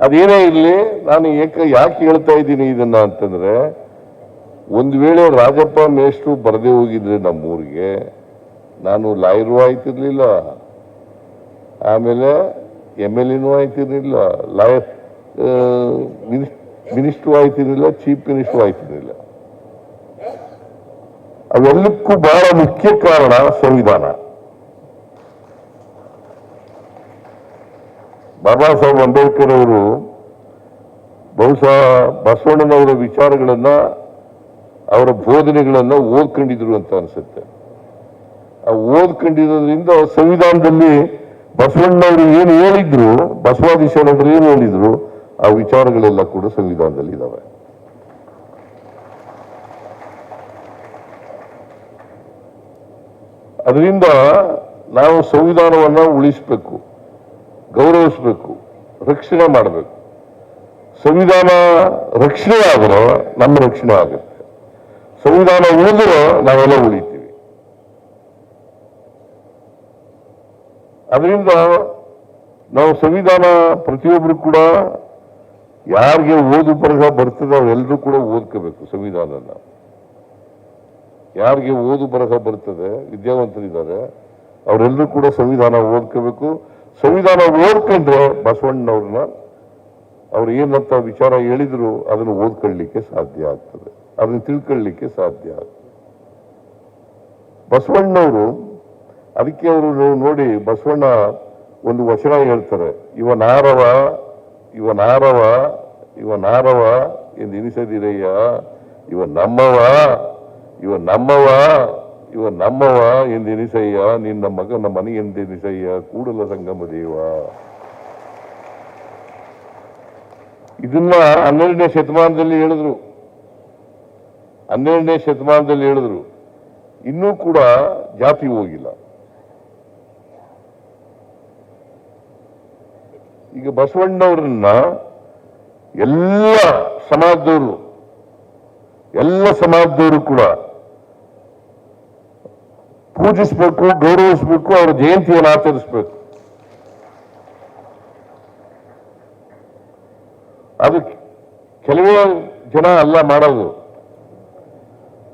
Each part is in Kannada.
ಅದೇನೇ ಇರಲಿ, ನಾನು ಯಾಕೆ ಹೇಳ್ತಾ ಇದ್ದೀನಿ ಇದನ್ನ ಅಂತಂದ್ರೆ, ಒಂದು ವೇಳೆ ರಾಜಪ್ಪ ಮೇಷ್ಟ್ರು ಬರದೇ ಹೋಗಿದ್ರೆ ನಮ್ಮೂರಿಗೆ, ನಾನು ಲಾಯರು ಆಯ್ತಿರ್ಲಿಲ್ಲ, ಆಮೇಲೆ MLA ಆಯ್ತಿರ್ಲಿಲ್ಲ, ಲಾಯರ್ ಮಿನಿಸ್ಟ್ರು ಆಯ್ತಿರ್ಲಿಲ್ಲ, ಚೀಫ್ ಮಿನಿಸ್ಟ್ರು ಆಯ್ತಿರ್ಲಿಲ್ಲ. ಅವೆಲ್ಲಕ್ಕೂ ಬಹಳ ಮುಖ್ಯ ಕಾರಣ ಸಂವಿಧಾನ. ಬಾಬಾ ಸಾಹೇಬ್ ಅಂಬೇಡ್ಕರ್ ಅವರು ಬಹುಶಃ ಬಸವಣ್ಣನವರ ವಿಚಾರಗಳನ್ನ, ಅವರ ಬೋಧನೆಗಳನ್ನ ಓದ್ಕೊಂಡಿದ್ರು ಅಂತ ಅನ್ಸುತ್ತೆ. ಆ ಓದ್ಕೊಂಡಿರೋದ್ರಿಂದ ಸಂವಿಧಾನದಲ್ಲಿ ಬಸವಣ್ಣವರು ಏನು ಹೇಳಿದ್ರು, ಬಸವಾದಿ ಶರಣರು ಏನು ಹೇಳಿದ್ರು, ಆ ವಿಚಾರಗಳೆಲ್ಲ ಕೂಡ ಸಂವಿಧಾನದಲ್ಲಿ ಇದಾವೆ. ಅದರಿಂದ ನಾವು ಸಂವಿಧಾನವನ್ನ ಉಳಿಸಬೇಕು, ಗೌರವಿಸಬೇಕು, ರಕ್ಷಣೆ ಮಾಡಬೇಕು. ಸಂವಿಧಾನ ರಕ್ಷಣೆ ಆದರೆ ನಮ್ಮ ರಕ್ಷಣೆ ಆಗುತ್ತೆ. ಸಂವಿಧಾನ ಉಳಿದ್ರೆ ನಾವೆಲ್ಲ ಉಳಿತೀವಿ. ಅದರಿಂದ ನಾವು ಸಂವಿಧಾನ ಪ್ರತಿಯೊಬ್ಬರು ಕೂಡ, ಯಾರಿಗೆ ಓದು ಬರಹ ಬರ್ತದೆ ಅವರೆಲ್ಲರೂ ಕೂಡ ಓದ್ಕೋಬೇಕು ಸಂವಿಧಾನನ. ಯಾರಿಗೆ ಓದು ಬರಹ ಬರ್ತದೆ, ವಿದ್ಯಾವಂತರಿದ್ದಾರೆ, ಅವರೆಲ್ಲರೂ ಕೂಡ ಸಂವಿಧಾನ ಓದ್ಕೋಬೇಕು. ಸಂವಿಧಾನ ಓದ್ಕೊಂಡ್ರೆ ಬಸವಣ್ಣವ್ರನ್ನ ಅವ್ರು ಏನಂತ ವಿಚಾರ ಹೇಳಿದ್ರು ಅದನ್ನು ಓದ್ಕೊಳ್ಳಿಕ್ಕೆ ಸಾಧ್ಯ ಆಗ್ತದೆ, ಅದನ್ನು ತಿಳ್ಕೊಳ್ಳಿಕ್ಕೆ ಸಾಧ್ಯ ಆಗ್ತದೆ. ಬಸವಣ್ಣವರು ಅದಕ್ಕೆ ಅವರು ನೋಡಿ, ಬಸವಣ್ಣ ಒಂದು ವಚನ ಹೇಳ್ತಾರೆ, ಇವನಾರವ ಇವನಾರವ ಇವನಾರವ ಎಂದು ಎನಿಸದಿರಯ್ಯ, ಇವ ನಮ್ಮವ ಇವ ನಮ್ಮವ ಇವ ನಮ್ಮವ ಎಂದೆನಿಸಯ್ಯ, ನಿನ್ನ ಮಗನ ಮನೆ ಎಂದೆನಿಸಯ್ಯ, ಕೂಡಲ ಸಂಗಮ ದೇವ. ಇದನ್ನ 12ನೇ ಶತಮಾನದಲ್ಲಿ ಹೇಳಿದ್ರು, 12ನೇ ಶತಮಾನದಲ್ಲಿ ಹೇಳಿದ್ರು. ಇನ್ನೂ ಕೂಡ ಜಾತಿ ಹೋಗಿಲ್ಲ. ಈಗ ಬಸವಣ್ಣವ್ರನ್ನ ಎಲ್ಲ ಸಮಾಜದವರು ಕೂಡ ಪೂಜಿಸಬೇಕು, ಗೌರವಿಸಬೇಕು, ಅವರ ಜಯಂತಿಯನ್ನು ಆಚರಿಸಬೇಕು. ಅದು ಕೆಲವೇ ಜನ ಅಲ್ಲ ಮಾಡೋದು.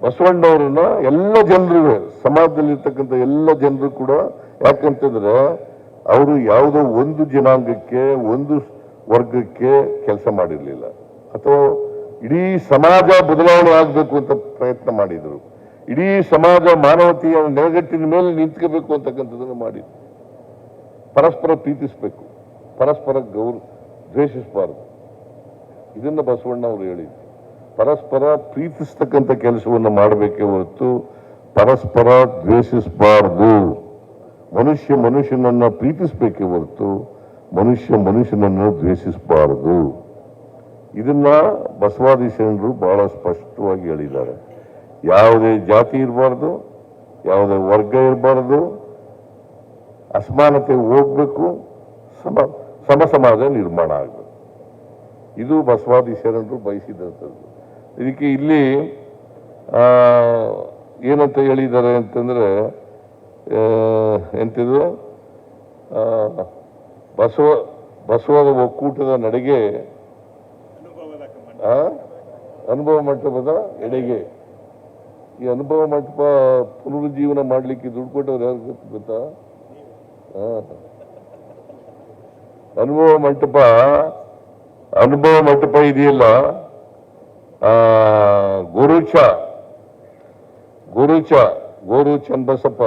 ಬಸವಣ್ಣವ್ರನ್ನ ಎಲ್ಲ ಜನರು, ಸಮಾಜದಲ್ಲಿರ್ತಕ್ಕಂಥ ಎಲ್ಲ ಜನರು ಕೂಡ, ಯಾಕಂತಂದ್ರೆ ಅವರು ಯಾವುದೋ ಒಂದು ಜನಾಂಗಕ್ಕೆ, ಒಂದು ವರ್ಗಕ್ಕೆ ಕೆಲಸ ಮಾಡಿರಲಿಲ್ಲ, ಅಥವಾ ಇಡೀ ಸಮಾಜ ಬದಲಾವಣೆ ಆಗಬೇಕು ಅಂತ ಪ್ರಯತ್ನ ಮಾಡಿದ್ರು. ಇಡೀ ಸಮಾಜ ಮಾನವತೆಯ ನೆಲೆಗಟ್ಟಿನ ಮೇಲೆ ನಿಂತ್ಕೋಬೇಕು ಅಂತಕ್ಕಂಥದ್ದನ್ನು ಮಾಡಿದ್ರು. ಪರಸ್ಪರ ಪ್ರೀತಿಸಬೇಕು, ಪರಸ್ಪರ ದ್ವೇಷಿಸಬಾರದು. ಇದನ್ನ ಬಸವಣ್ಣ ಅವರು ಹೇಳಿದ್ರು. ಪರಸ್ಪರ ಪ್ರೀತಿಸ್ತಕ್ಕಂಥ ಕೆಲಸವನ್ನು ಮಾಡಬೇಕೇ ಹೊರತು ಪರಸ್ಪರ ದ್ವೇಷಿಸಬಾರದು. ಮನುಷ್ಯನನ್ನ ಪ್ರೀತಿಸಬೇಕೇ ಹೊರತು ಮನುಷ್ಯನನ್ನು ದ್ವೇಷಿಸಬಾರದು. ಇದನ್ನ ಬಸವಾದಿ ಶರಣರು ಬಹಳ ಸ್ಪಷ್ಟವಾಗಿ ಹೇಳಿದ್ದಾರೆ. ಯಾವುದೇ ಜಾತಿ ಇರಬಾರ್ದು, ಯಾವುದೇ ವರ್ಗ ಇರಬಾರ್ದು, ಅಸಮಾನತೆ ಹೋಗ್ಬೇಕು, ಸಮಾಜ ನಿರ್ಮಾಣ ಆಗಬೇಕು. ಇದು ಬಸವಾದಿ ಶರಣರು ಬಯಸಿದಂಥದ್ದು. ಇದಕ್ಕೆ ಇಲ್ಲಿ ಏನಂತ ಹೇಳಿದ್ದಾರೆ ಅಂತಂದ್ರೆ, ಎಂತಿದು ಬಸವದ ಒಕ್ಕೂಟದ ನಡೆಗೆ, ಅನುಭವ ಮಂಟಪದ ಎಡೆಗೆ. ಈ ಅನುಭವ ಮಂಟಪ ಪುನರುಜ್ಜೀವನ ಮಾಡ್ಲಿಕ್ಕೆ ದುಡ್ಡು ಕೊಟ್ಟವ್ರು ಯಾರು ಗೊತ್ತಾ? ಅನುಭವ ಮಂಟಪ ಇದೆಯಲ್ಲ, ಗೋರು ಚನ್ನಬಸಪ್ಪ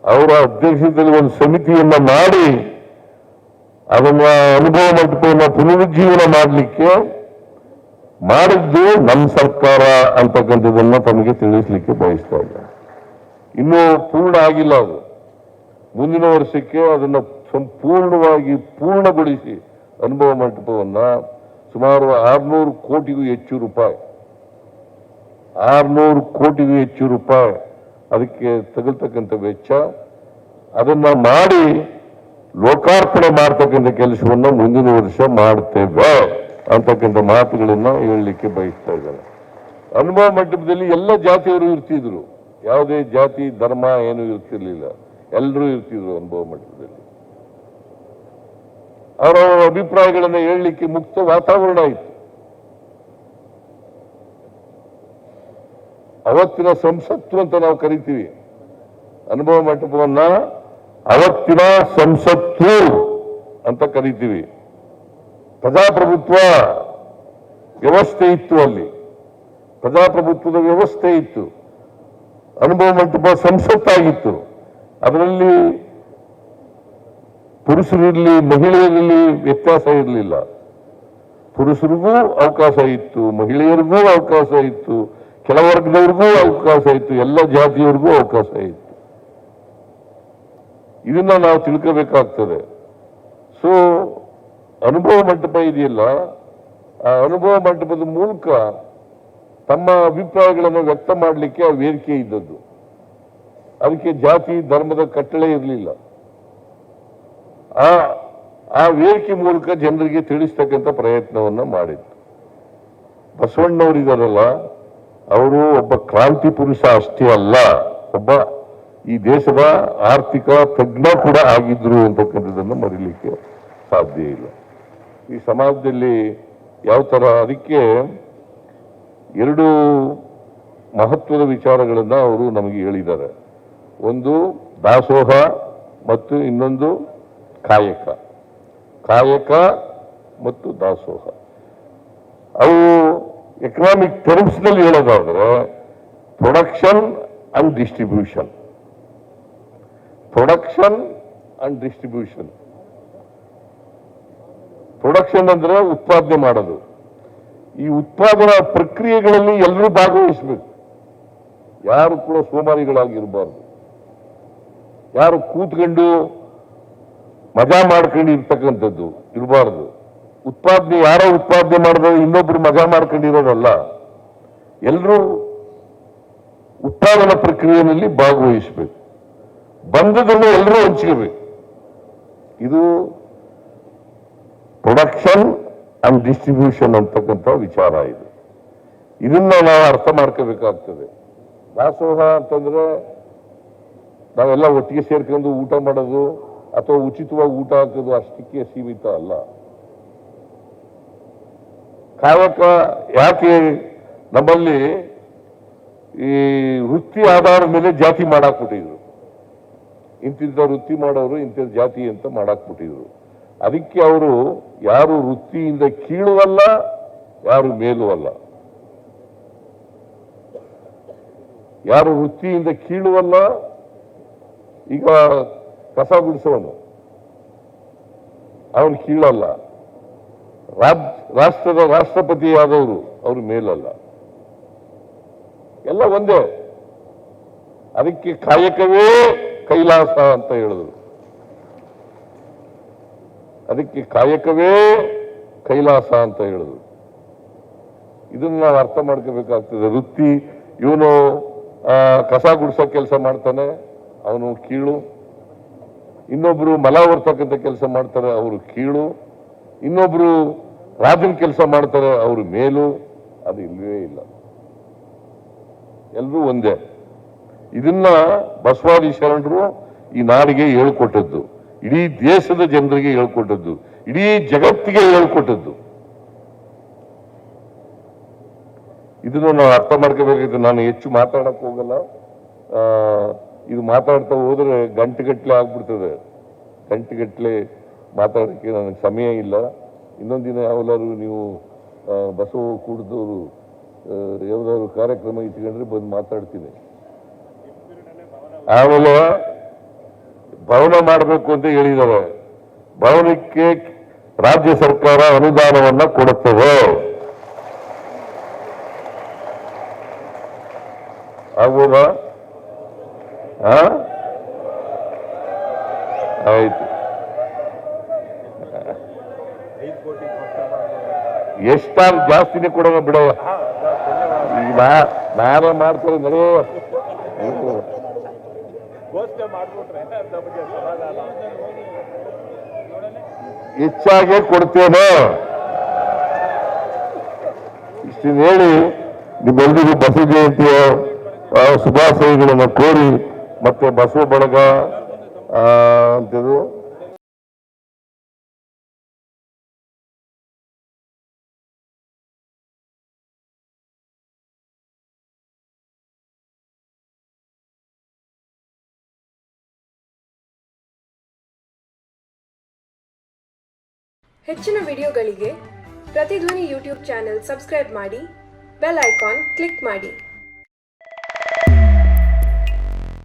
ಅವರ ಅಧ್ಯಕ್ಷತೆಯಲ್ಲಿ ಒಂದು ಸಮಿತಿಯನ್ನ ಮಾಡಿ ಅದನ್ನ ಅನುಭವ ಮಂಟಪವನ್ನ ಪುನರುಜ್ಜೀವನ ಮಾಡಲಿಕ್ಕೆ ಮಾಡಿದ್ದು ನಮ್ಮ ಸರ್ಕಾರ ಅಂತಕ್ಕಂಥದ್ದನ್ನ ತಮಗೆ ತಿಳಿಸ್ಲಿಕ್ಕೆ ಬಯಸ್ತಾ ಇಲ್ಲ. ಇನ್ನೂ ಪೂರ್ಣ ಆಗಿಲ್ಲ ಅದು. ಮುಂದಿನ ವರ್ಷಕ್ಕೆ ಅದನ್ನ ಸಂಪೂರ್ಣವಾಗಿ ಪೂರ್ಣಗೊಳಿಸಿ ಅನುಭವ ಮಂಟಪವನ್ನ ಸುಮಾರು 600 ಕೋಟಿಗೂ ಹೆಚ್ಚು ರೂಪಾಯಿ, 600 ಕೋಟಿಗೂ ಹೆಚ್ಚು ರೂಪಾಯಿ ಅದಕ್ಕೆ ತಗಲ್ತಕ್ಕಂಥ ವೆಚ್ಚ, ಅದನ್ನ ಮಾಡಿ ಲೋಕಾರ್ಪಣೆ ಮಾಡ್ತಕ್ಕಂಥ ಕೆಲಸವನ್ನ ಮುಂದಿನ ವರ್ಷ ಮಾಡ್ತೇವೆ ಅಂತಕ್ಕಂಥ ಮಾತುಗಳನ್ನ ಹೇಳಲಿಕ್ಕೆ ಬಯಸ್ತಾ ಇದ್ದಾರೆ. ಅನುಭವ ಮಂಟಪದಲ್ಲಿ ಎಲ್ಲ ಜಾತಿಯವರು ಇರ್ತಿದ್ರು, ಯಾವುದೇ ಜಾತಿ ಧರ್ಮ ಏನು ಇರ್ತಿರ್ಲಿಲ್ಲ, ಎಲ್ಲರೂ ಇರ್ತಿದ್ರು ಅನುಭವ ಮಂಟಪದಲ್ಲಿ. ಅವರವರ ಅಭಿಪ್ರಾಯಗಳನ್ನು ಹೇಳಲಿಕ್ಕೆ ಮುಕ್ತ ವಾತಾವರಣ ಇತ್ತು. ಅವತ್ತಿನ ಸಂಸತ್ತು ಅಂತ ನಾವು ಕರಿತೀವಿ ಅನುಭವ ಮಂಟಪವನ್ನ, ಅವತ್ತಿನ ಸಂಸತ್ತು ಅಂತ ಕರಿತೀವಿ. ಪ್ರಜಾಪ್ರಭುತ್ವ ವ್ಯವಸ್ಥೆ ಇತ್ತು, ಅಲ್ಲಿ ಪ್ರಜಾಪ್ರಭುತ್ವದ ವ್ಯವಸ್ಥೆ ಇತ್ತು. ಅನುಭವ ಮಂಟಪ ಸಂಸತ್ತಾಗಿತ್ತು. ಅದರಲ್ಲಿ ಪುರುಷರಿರಲಿ ಮಹಿಳೆಯರಲ್ಲಿ ವ್ಯತ್ಯಾಸ ಇರಲಿಲ್ಲ. ಪುರುಷರಿಗೂ ಅವಕಾಶ ಇತ್ತು, ಮಹಿಳೆಯರಿಗೂ ಅವಕಾಶ ಇತ್ತು, ಕೆಳವರ್ಗದವ್ರಿಗೂ ಅವಕಾಶ ಇತ್ತು, ಎಲ್ಲ ಜಾತಿಯವರಿಗೂ ಅವಕಾಶ ಇತ್ತು. ಇದನ್ನ ನಾವು ತಿಳ್ಕೋಬೇಕಾಗ್ತದೆ. ಸೊ ಅನುಭವ ಮಂಟಪ ಇದೆಯಲ್ಲ, ಆ ಅನುಭವ ಮಂಟಪದ ಮೂಲಕ ತಮ್ಮ ಅಭಿಪ್ರಾಯಗಳನ್ನು ವ್ಯಕ್ತ ಮಾಡಲಿಕ್ಕೆ ಆ ವೇದಿಕೆ ಇದ್ದದ್ದು. ಅದಕ್ಕೆ ಜಾತಿ ಧರ್ಮದ ಕಟ್ಟಳೆ ಇರಲಿಲ್ಲ. ಆ ವೇದಿಕೆ ಮೂಲಕ ಜನರಿಗೆ ತಿಳಿಸ್ತಕ್ಕಂಥ ಪ್ರಯತ್ನವನ್ನ ಮಾಡಿತ್ತು. ಬಸವಣ್ಣವರಿದಾರಲ್ಲ, ಅವರು ಒಬ್ಬ ಕ್ರಾಂತಿ ಪುರುಷ ಅಷ್ಟೇ ಅಲ್ಲ, ಒಬ್ಬ ಈ ದೇಶದ ಆರ್ಥಿಕ ತಜ್ಞ ಕೂಡ ಆಗಿದ್ರು ಅಂತಕ್ಕಂಥದ್ದನ್ನು ಮರೀಲಿಕ್ಕೆ ಸಾಧ್ಯ ಇಲ್ಲ. ಈ ಸಮಾಜದಲ್ಲಿ ಯಾವ ತರ, ಅದಕ್ಕೆ ಎರಡು ಮಹತ್ವದ ವಿಚಾರಗಳನ್ನ ಅವರು ನಮಗೆ ಹೇಳಿದ್ದಾರೆ. ಒಂದು ದಾಸೋಹ ಮತ್ತು ಇನ್ನೊಂದು ಕಾಯಕ. ಕಾಯಕ ಮತ್ತು ದಾಸೋಹ, ಅವು ಎಕನಾಮಿಕ್ ಟರ್ಮ್ಸ್ ನಲ್ಲಿ ಹೇಳೋದಾದ್ರೆ production and distribution. Production and distribution. Production ಅಂದ್ರೆ ಉತ್ಪಾದನೆ ಮಾಡೋದು. ಈ ಉತ್ಪಾದನಾ ಪ್ರಕ್ರಿಯೆಗಳಲ್ಲಿ ಎಲ್ಲರೂ ಭಾಗವಹಿಸಬೇಕು. ಯಾರು ಕೂಡ ಸೋಮಾರಿಗಳಾಗಿರಬಾರ್ದು. ಯಾರು ಕೂತ್ಕೊಂಡು ಮಜಾ ಮಾಡ್ಕೊಂಡು ಇರ್ತಕ್ಕಂಥದ್ದು ಇರಬಾರ್ದು. ಉತ್ಪಾದನೆ ಯಾರೋ ಉತ್ಪಾದನೆ ಮಾಡಿದ್ರೆ ಇನ್ನೊಬ್ರು ಮಜಾ ಮಾಡ್ಕೊಂಡಿರೋದಲ್ಲ. ಎಲ್ಲರೂ ಉತ್ಪಾದನಾ ಪ್ರಕ್ರಿಯೆಯಲ್ಲಿ ಭಾಗವಹಿಸಬೇಕು. ಬಂದದನ್ನು ಎಲ್ಲರೂ ಹಂಚ್ಕೋಬೇಕು. ಇದು ಪ್ರೊಡಕ್ಷನ್ ಅಂಡ್ ಡಿಸ್ಟ್ರಿಬ್ಯೂಷನ್ ಅಂತಕ್ಕಂಥ ವಿಚಾರ ಇದು. ಇದನ್ನ ನಾವು ಅರ್ಥ ಮಾಡ್ಕೋಬೇಕಾಗ್ತದೆ. ದಾಸೋಹ ಅಂತಂದ್ರೆ ನಾವೆಲ್ಲ ಒಟ್ಟಿಗೆ ಸೇರ್ಕೊಂಡು ಊಟ ಮಾಡೋದು ಅಥವಾ ಉಚಿತವಾಗಿ ಊಟ ಹಾಕೋದು ಅಷ್ಟಕ್ಕೆ ಸೀಮಿತ ಅಲ್ಲ. ಕಾಯಕ ಯಾಕೆ ನಮ್ಮಲ್ಲಿ ಈ ವೃತ್ತಿ ಆಧಾರದ ಮೇಲೆ ಜಾತಿ ಮಾಡಾಕ್ಬಿಟ್ಟಿದ್ರು. ಇಂತಿಂತ ವೃತ್ತಿ ಮಾಡೋರು ಇಂಥ ಜಾತಿ ಅಂತ ಮಾಡಾಕ್ಬಿಟ್ಟಿದ್ರು. ಅದಕ್ಕೆ ಅವರು ಯಾರು ವೃತ್ತಿಯಿಂದ ಕೀಳು ಅಲ್ಲ, ಯಾರು ಮೇಲೂ ಅಲ್ಲ. ಯಾರು ವೃತ್ತಿಯಿಂದ ಕೀಳು ಅಲ್ಲ, ಈಗ ಕಸ ಗುಡಿಸೋನು ಅವನು ಕೀಳಲ್ಲ. ರಾಷ್ಟ್ರದ ರಾಷ್ಟ್ರಪತಿಯಾದವರು ಅವರು ಮೇಲಲ್ಲ. ಎಲ್ಲ ಒಂದೇ. ಅದಕ್ಕೆ ಕಾಯಕವೇ ಕೈಲಾಸ ಅಂತ ಹೇಳಿದ್ರು. ಅದಕ್ಕೆ ಕಾಯಕವೇ ಕೈಲಾಸ ಅಂತ ಹೇಳಿದ್ರು. ಇದನ್ನ ನಾವು ಅರ್ಥ ಮಾಡ್ಕೋಬೇಕಾಗ್ತದೆ. ವೃತ್ತಿ, ಇವನು ಕಸ ಗುಡಿಸೋ ಕೆಲಸ ಮಾಡ್ತಾನೆ, ಅವನು ಕೀಳು. ಇನ್ನೊಬ್ರು ಮಲ ಹೊರ್ತಕ್ಕಂಥ ಕೆಲಸ ಮಾಡ್ತಾರೆ, ಅವರು ಕೀಳು. ಇನ್ನೊಬ್ರು ರಾಜನ ಕೆಲಸ ಮಾಡ್ತಾರೆ, ಅವರು ಮೇಲು. ಅದು ಇಲ್ಲವೇ ಇಲ್ಲ. ಎಲ್ಲರೂ ಒಂದೇ. ಇದನ್ನ ಬಸವಾದಿ ಶರಣರು ಈ ನಾಡಿಗೆ ಹೇಳ್ಕೊಟ್ಟದ್ದು, ಇಡೀ ದೇಶದ ಜನರಿಗೆ ಹೇಳ್ಕೊಟ್ಟದ್ದು, ಇಡೀ ಜಗತ್ತಿಗೆ ಹೇಳ್ಕೊಟ್ಟದ್ದು. ಇದನ್ನು ನಾವು ಅರ್ಥ ಮಾಡ್ಕೋಬೇಕಾಗಿದೆ. ನಾನು ಹೆಚ್ಚು ಮಾತಾಡಕ್ ಹೋಗಲ್ಲ. ಇದು ಮಾತಾಡ್ತಾ ಹೋದ್ರೆ ಗಂಟೆಗಟ್ಟಲೆ ಆಗ್ಬಿಡ್ತದೆ. ಗಂಟೆಗಟ್ಟಲೆ ಮಾತಾಡೋಕ್ಕೆ ನನಗೆ ಸಮಯ ಇಲ್ಲ. ಇನ್ನೊಂದಿನ ಯಾವಾರು ನೀವು ಬಸವ ಕೂಡಿದವರು ಯಾವ್ದಾದ್ರು ಕಾರ್ಯಕ್ರಮ ಇಟ್ಕೊಂಡ್ರೆ ಬಂದು ಮಾತಾಡ್ತೀನಿ. ಆಮೇಲೆ ಭವನ ಮಾಡಬೇಕು ಅಂತ ಹೇಳಿದ್ದಾರೆ. ಭವನಕ್ಕೆ ರಾಜ್ಯ ಸರ್ಕಾರ ಅನುದಾನವನ್ನ ಕೊಡುತ್ತದೆ. ಆಗ್ಬೋದಾ? ಆಯ್ತು. ಎಷ್ಟಾರು ಜಾಸ್ತಿನೇ ಕೊಡೋಣ ಬಿಡವ. ಈಗ ನಾನೇ ಮಾಡ್ತಾರೆ ನಡೆಯುವ. ಹೆಚ್ಚಾಗೆ ಕೊಡ್ತೇನೆ. ಇಷ್ಟನ್ನು ಹೇಳಿ ನಿಮ್ಮೆಲ್ಲರಿಗೂ ಬಸವ ಜಯಂತಿಯ ಶುಭಾಶಯಗಳನ್ನು ಕೋರಿ ಮತ್ತೆ ಬಸವ ಬಳಗ ಅಂತಿದ್ರು ಹೆಚ್ಚಿನ ವಿಡಿಯೋಗಳಿಗೆ ಪ್ರತಿಧ್ವನಿ ಯೂಟ್ಯೂಬ್ ಚಾನೆಲ್ ಸಬ್ಸ್ಕ್ರೈಬ್ ಮಾಡಿ, ಬೆಲ್ ಐಕಾನ್ ಕ್ಲಿಕ್ ಮಾಡಿ.